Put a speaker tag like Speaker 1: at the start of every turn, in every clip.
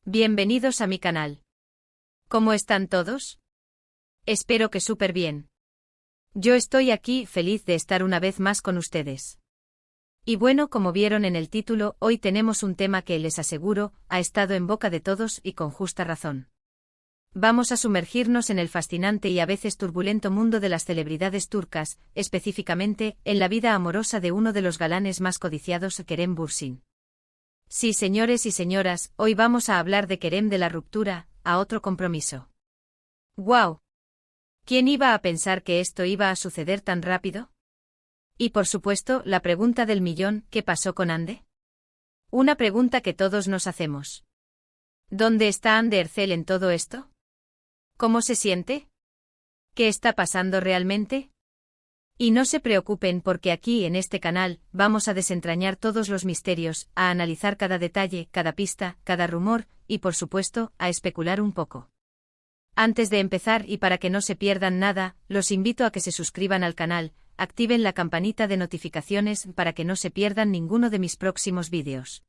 Speaker 1: Bienvenidos a mi canal. ¿Cómo están todos? Espero que súper bien. Yo estoy aquí feliz de estar una vez más con ustedes. Y bueno, como vieron en el título, hoy tenemos un tema que les aseguro, ha estado en boca de todos y con justa razón. Vamos a sumergirnos en el fascinante y a veces turbulento mundo de las celebridades turcas, específicamente, en la vida amorosa de uno de los galanes más codiciados, Kerem Bürsin. Sí, señores y señoras, hoy vamos a hablar de Kerem, de la ruptura a otro compromiso. ¡Guau! ¿Quién iba a pensar que esto iba a suceder tan rápido? Y por supuesto, la pregunta del millón, ¿qué pasó con Hande? Una pregunta que todos nos hacemos. ¿Dónde está Hande Erçel en todo esto? ¿Cómo se siente? ¿Qué está pasando realmente? Y no se preocupen porque aquí en este canal vamos a desentrañar todos los misterios, a analizar cada detalle, cada pista, cada rumor, y por supuesto, a especular un poco. Antes de empezar y para que no se pierdan nada, los invito a que se suscriban al canal, activen la campanita de notificaciones para que no se pierdan ninguno de mis próximos vídeos.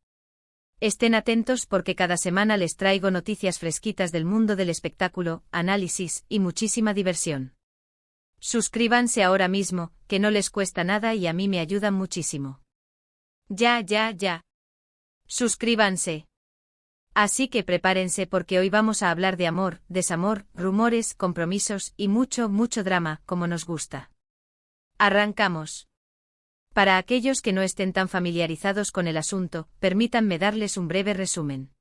Speaker 1: Estén atentos porque cada semana les traigo noticias fresquitas del mundo del espectáculo, análisis y muchísima diversión. Suscríbanse ahora mismo, que no les cuesta nada y a mí me ayudan muchísimo. Ya. Suscríbanse. Así que prepárense porque hoy vamos a hablar de amor, desamor, rumores, compromisos y mucho drama, como nos gusta. Arrancamos. Para aquellos que no estén tan familiarizados con el asunto, permítanme darles un breve resumen.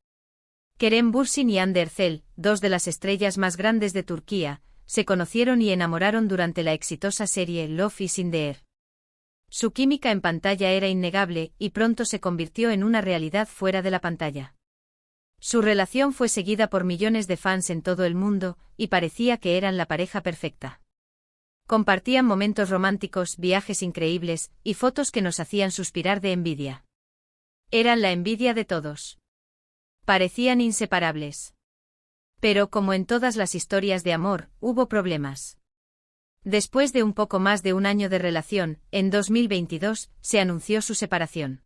Speaker 1: Kerem Bürsin y Hande Erçel, dos de las estrellas más grandes de Turquía, se conocieron y enamoraron durante la exitosa serie Love is in the Air. Su química en pantalla era innegable y pronto se convirtió en una realidad fuera de la pantalla. Su relación fue seguida por millones de fans en todo el mundo y parecía que eran la pareja perfecta. Compartían momentos románticos, viajes increíbles y fotos que nos hacían suspirar de envidia. Eran la envidia de todos. Parecían inseparables. Pero como en todas las historias de amor, hubo problemas. Después de un poco más de un año de relación, en 2022, se anunció su separación.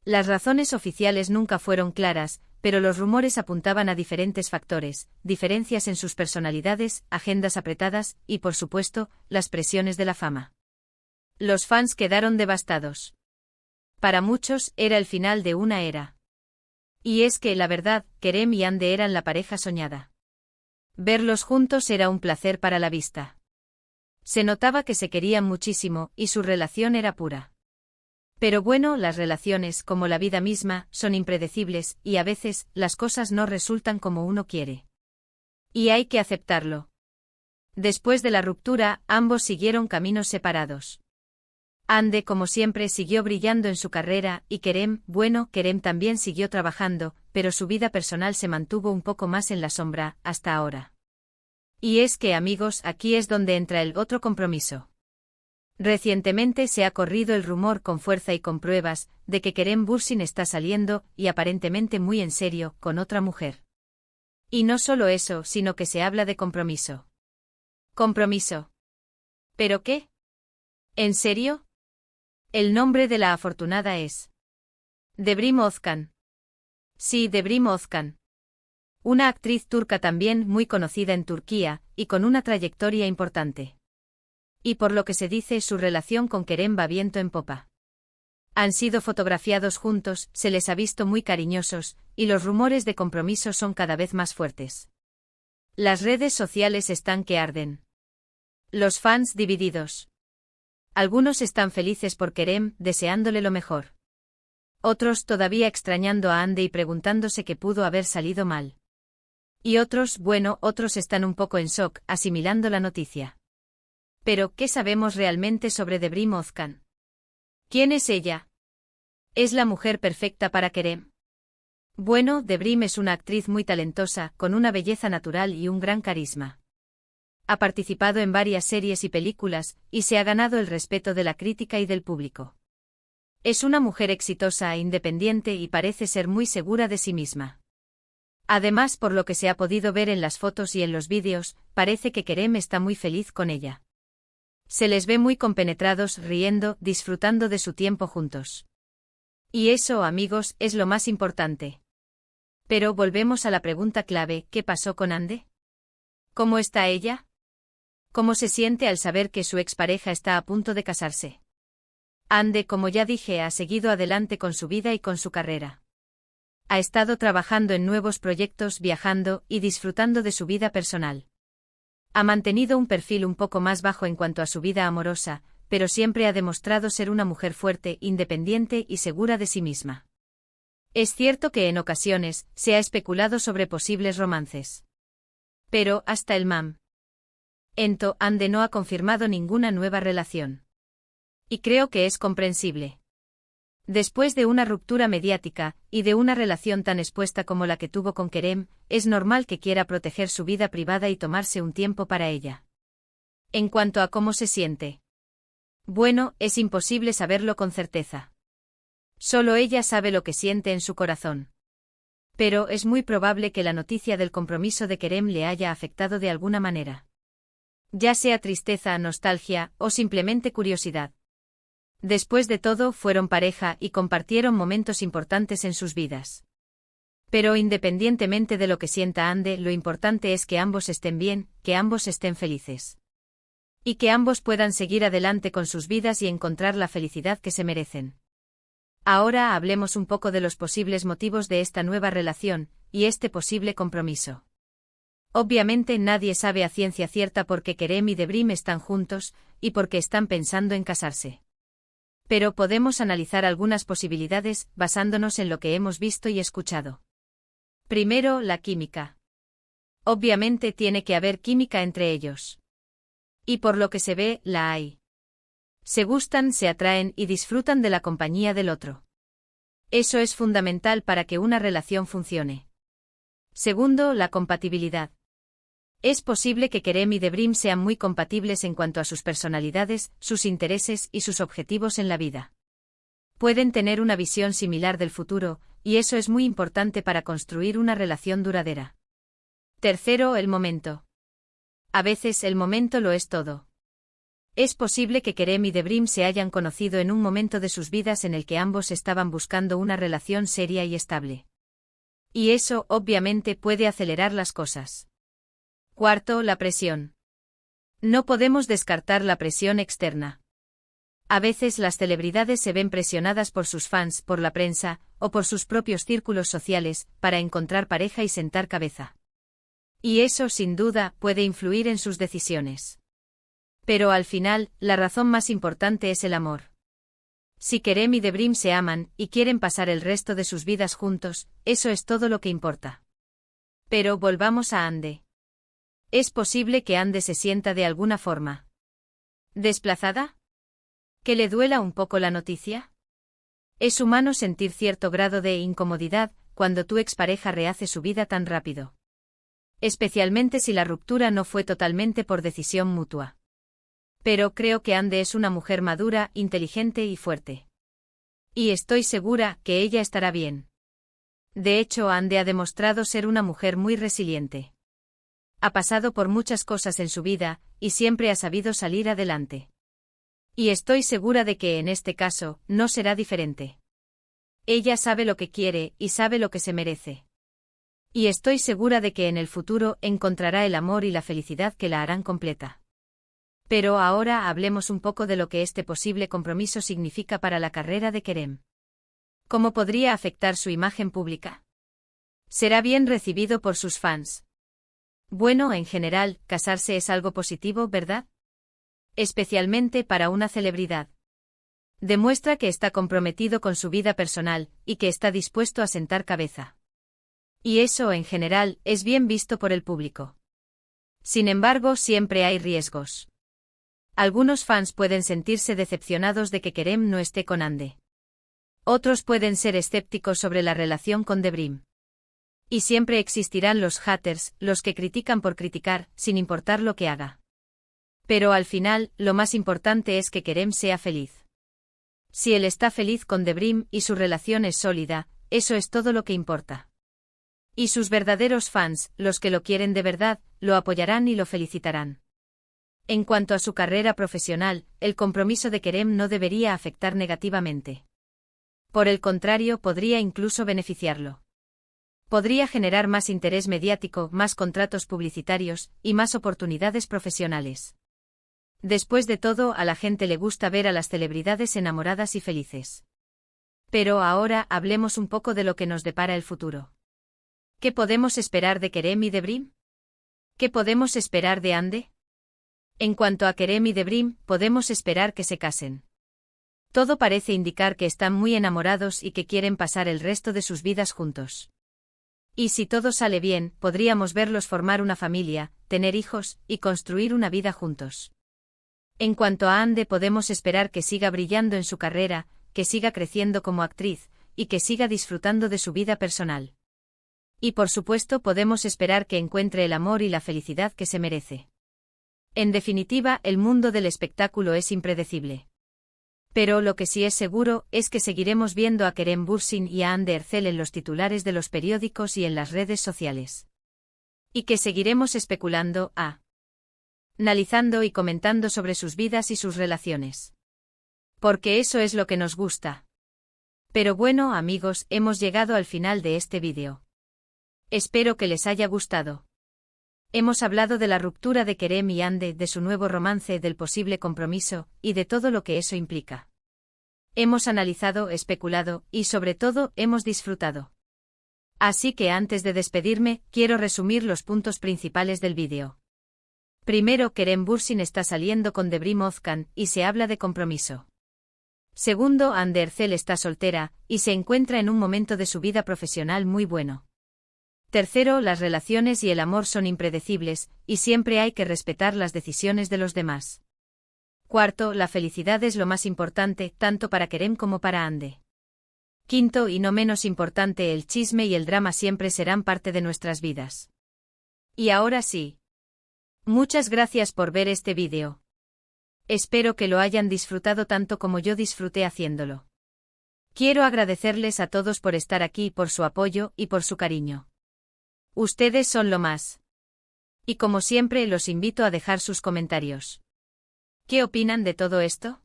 Speaker 1: Las razones oficiales nunca fueron claras, pero los rumores apuntaban a diferentes factores, diferencias en sus personalidades, agendas apretadas y, por supuesto, las presiones de la fama. Los fans quedaron devastados. Para muchos, era el final de una era. Y es que, la verdad, Kerem y Hande eran la pareja soñada. Verlos juntos era un placer para la vista. Se notaba que se querían muchísimo y su relación era pura. Pero bueno, las relaciones, como la vida misma, son impredecibles y a veces las cosas no resultan como uno quiere. Y hay que aceptarlo. Después de la ruptura, ambos siguieron caminos separados. Hande, como siempre, siguió brillando en su carrera y Kerem también siguió trabajando, pero su vida personal se mantuvo un poco más en la sombra, hasta ahora. Y es que, amigos, aquí es donde entra el otro compromiso. Recientemente se ha corrido el rumor con fuerza y con pruebas de que Kerem Bürsin está saliendo, y aparentemente muy en serio, con otra mujer. Y no solo eso, sino que se habla de compromiso. ¿Compromiso? ¿Pero qué? ¿En serio? El nombre de la afortunada es Debrim Özkan. Sí, Debrim Özkan. Una actriz turca también muy conocida en Turquía, y con una trayectoria importante. Y por lo que se dice, su relación con Kerem va viento en popa. Han sido fotografiados juntos, se les ha visto muy cariñosos, y los rumores de compromiso son cada vez más fuertes. Las redes sociales están que arden. Los fans divididos. Algunos están felices por Kerem, deseándole lo mejor. Otros todavía extrañando a Hande y preguntándose qué pudo haber salido mal. Y otros están un poco en shock, asimilando la noticia. Pero, ¿qué sabemos realmente sobre Debrim Özkan? ¿Quién es ella? ¿Es la mujer perfecta para Kerem? Bueno, Debrim es una actriz muy talentosa, con una belleza natural y un gran carisma. Ha participado en varias series y películas, y se ha ganado el respeto de la crítica y del público. Es una mujer exitosa e independiente y parece ser muy segura de sí misma. Además, por lo que se ha podido ver en las fotos y en los vídeos, parece que Kerem está muy feliz con ella. Se les ve muy compenetrados, riendo, disfrutando de su tiempo juntos. Y eso, amigos, es lo más importante. Pero volvemos a la pregunta clave, ¿qué pasó con Ande? ¿Cómo está ella? ¿Cómo se siente al saber que su expareja está a punto de casarse? Ande, como ya dije, ha seguido adelante con su vida y con su carrera. Ha estado trabajando en nuevos proyectos, viajando y disfrutando de su vida personal. Ha mantenido un perfil un poco más bajo en cuanto a su vida amorosa, pero siempre ha demostrado ser una mujer fuerte, independiente y segura de sí misma. Es cierto que en ocasiones se ha especulado sobre posibles romances. Pero hasta el mam. Ento Ande no ha confirmado ninguna nueva relación. Y creo que es comprensible. Después de una ruptura mediática, y de una relación tan expuesta como la que tuvo con Kerem, es normal que quiera proteger su vida privada y tomarse un tiempo para ella. En cuanto a cómo se siente. Bueno, es imposible saberlo con certeza. Solo ella sabe lo que siente en su corazón. Pero es muy probable que la noticia del compromiso de Kerem le haya afectado de alguna manera. Ya sea tristeza, nostalgia, o simplemente curiosidad. Después de todo, fueron pareja y compartieron momentos importantes en sus vidas. Pero independientemente de lo que sienta Ande, lo importante es que ambos estén bien, que ambos estén felices. Y que ambos puedan seguir adelante con sus vidas y encontrar la felicidad que se merecen. Ahora hablemos un poco de los posibles motivos de esta nueva relación, y este posible compromiso. Obviamente nadie sabe a ciencia cierta por qué Kerem y Debrim están juntos, y por qué están pensando en casarse. Pero podemos analizar algunas posibilidades, basándonos en lo que hemos visto y escuchado. Primero, la química. Obviamente tiene que haber química entre ellos. Y por lo que se ve, la hay. Se gustan, se atraen y disfrutan de la compañía del otro. Eso es fundamental para que una relación funcione. Segundo, la compatibilidad. Es posible que Kerem y Debrim sean muy compatibles en cuanto a sus personalidades, sus intereses y sus objetivos en la vida. Pueden tener una visión similar del futuro, y eso es muy importante para construir una relación duradera. Tercero, el momento. A veces el momento lo es todo. Es posible que Kerem y Debrim se hayan conocido en un momento de sus vidas en el que ambos estaban buscando una relación seria y estable. Y eso, obviamente, puede acelerar las cosas. Cuarto, la presión. No podemos descartar la presión externa. A veces las celebridades se ven presionadas por sus fans, por la prensa, o por sus propios círculos sociales, para encontrar pareja y sentar cabeza. Y eso, sin duda, puede influir en sus decisiones. Pero al final, la razón más importante es el amor. Si Kerem y Debrim se aman, y quieren pasar el resto de sus vidas juntos, eso es todo lo que importa. Pero volvamos a Ande. ¿Es posible que Ande se sienta de alguna forma desplazada? ¿Que le duela un poco la noticia? Es humano sentir cierto grado de incomodidad cuando tu expareja rehace su vida tan rápido. Especialmente si la ruptura no fue totalmente por decisión mutua. Pero creo que Ande es una mujer madura, inteligente y fuerte. Y estoy segura que ella estará bien. De hecho, Ande ha demostrado ser una mujer muy resiliente. Ha pasado por muchas cosas en su vida, y siempre ha sabido salir adelante. Y estoy segura de que en este caso, no será diferente. Ella sabe lo que quiere y sabe lo que se merece. Y estoy segura de que en el futuro encontrará el amor y la felicidad que la harán completa. Pero ahora hablemos un poco de lo que este posible compromiso significa para la carrera de Kerem. ¿Cómo podría afectar su imagen pública? ¿Será bien recibido por sus fans? Bueno, en general, casarse es algo positivo, ¿verdad? Especialmente para una celebridad. Demuestra que está comprometido con su vida personal, y que está dispuesto a sentar cabeza. Y eso, en general, es bien visto por el público. Sin embargo, siempre hay riesgos. Algunos fans pueden sentirse decepcionados de que Kerem no esté con Ande. Otros pueden ser escépticos sobre la relación con Debrim. Y siempre existirán los haters, los que critican por criticar, sin importar lo que haga. Pero al final, lo más importante es que Kerem sea feliz. Si él está feliz con Debrim y su relación es sólida, eso es todo lo que importa. Y sus verdaderos fans, los que lo quieren de verdad, lo apoyarán y lo felicitarán. En cuanto a su carrera profesional, el compromiso de Kerem no debería afectar negativamente. Por el contrario, podría incluso beneficiarlo. Podría generar más interés mediático, más contratos publicitarios y más oportunidades profesionales. Después de todo, a la gente le gusta ver a las celebridades enamoradas y felices. Pero ahora hablemos un poco de lo que nos depara el futuro. ¿Qué podemos esperar de Kerem y de Brim? ¿Qué podemos esperar de Ande? En cuanto a Kerem y de Brim, podemos esperar que se casen. Todo parece indicar que están muy enamorados y que quieren pasar el resto de sus vidas juntos. Y si todo sale bien, podríamos verlos formar una familia, tener hijos y construir una vida juntos. En cuanto a Ande, podemos esperar que siga brillando en su carrera, que siga creciendo como actriz, y que siga disfrutando de su vida personal. Y por supuesto podemos esperar que encuentre el amor y la felicidad que se merece. En definitiva, el mundo del espectáculo es impredecible. Pero lo que sí es seguro es que seguiremos viendo a Kerem Bürsin y a Hande Erçel en los titulares de los periódicos y en las redes sociales. Y que seguiremos especulando, analizando y comentando sobre sus vidas y sus relaciones. Porque eso es lo que nos gusta. Pero bueno, amigos, hemos llegado al final de este vídeo. Espero que les haya gustado. Hemos hablado de la ruptura de Kerem y Hande, de su nuevo romance, del posible compromiso, y de todo lo que eso implica. Hemos analizado, especulado, y sobre todo, hemos disfrutado. Así que antes de despedirme, quiero resumir los puntos principales del vídeo. Primero, Kerem Bürsin está saliendo con Debrim Özkan, y se habla de compromiso. Segundo, Hande Erçel está soltera, y se encuentra en un momento de su vida profesional muy bueno. Tercero, las relaciones y el amor son impredecibles, y siempre hay que respetar las decisiones de los demás. Cuarto, la felicidad es lo más importante, tanto para Kerem como para Hande. Quinto, y no menos importante, el chisme y el drama siempre serán parte de nuestras vidas. Y ahora sí. Muchas gracias por ver este vídeo. Espero que lo hayan disfrutado tanto como yo disfruté haciéndolo. Quiero agradecerles a todos por estar aquí, por su apoyo y por su cariño. Ustedes son lo más. Y como siempre, los invito a dejar sus comentarios. ¿Qué opinan de todo esto?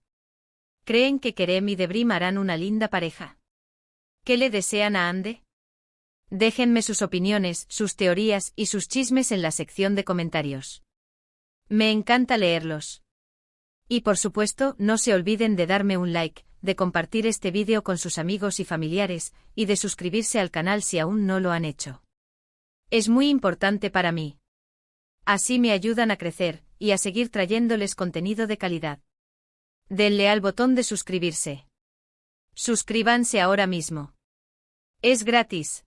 Speaker 1: ¿Creen que Kerem y Debrim harán una linda pareja? ¿Qué le desean a Hande? Déjenme sus opiniones, sus teorías y sus chismes en la sección de comentarios. Me encanta leerlos. Y por supuesto, no se olviden de darme un like, de compartir este vídeo con sus amigos y familiares, y de suscribirse al canal si aún no lo han hecho. Es muy importante para mí. Así me ayudan a crecer, y a seguir trayéndoles contenido de calidad. Denle al botón de suscribirse. Suscríbanse ahora mismo. Es gratis.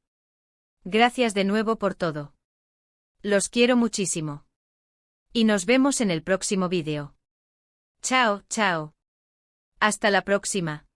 Speaker 1: Gracias de nuevo por todo. Los quiero muchísimo. Y nos vemos en el próximo vídeo. Chao, chao. Hasta la próxima.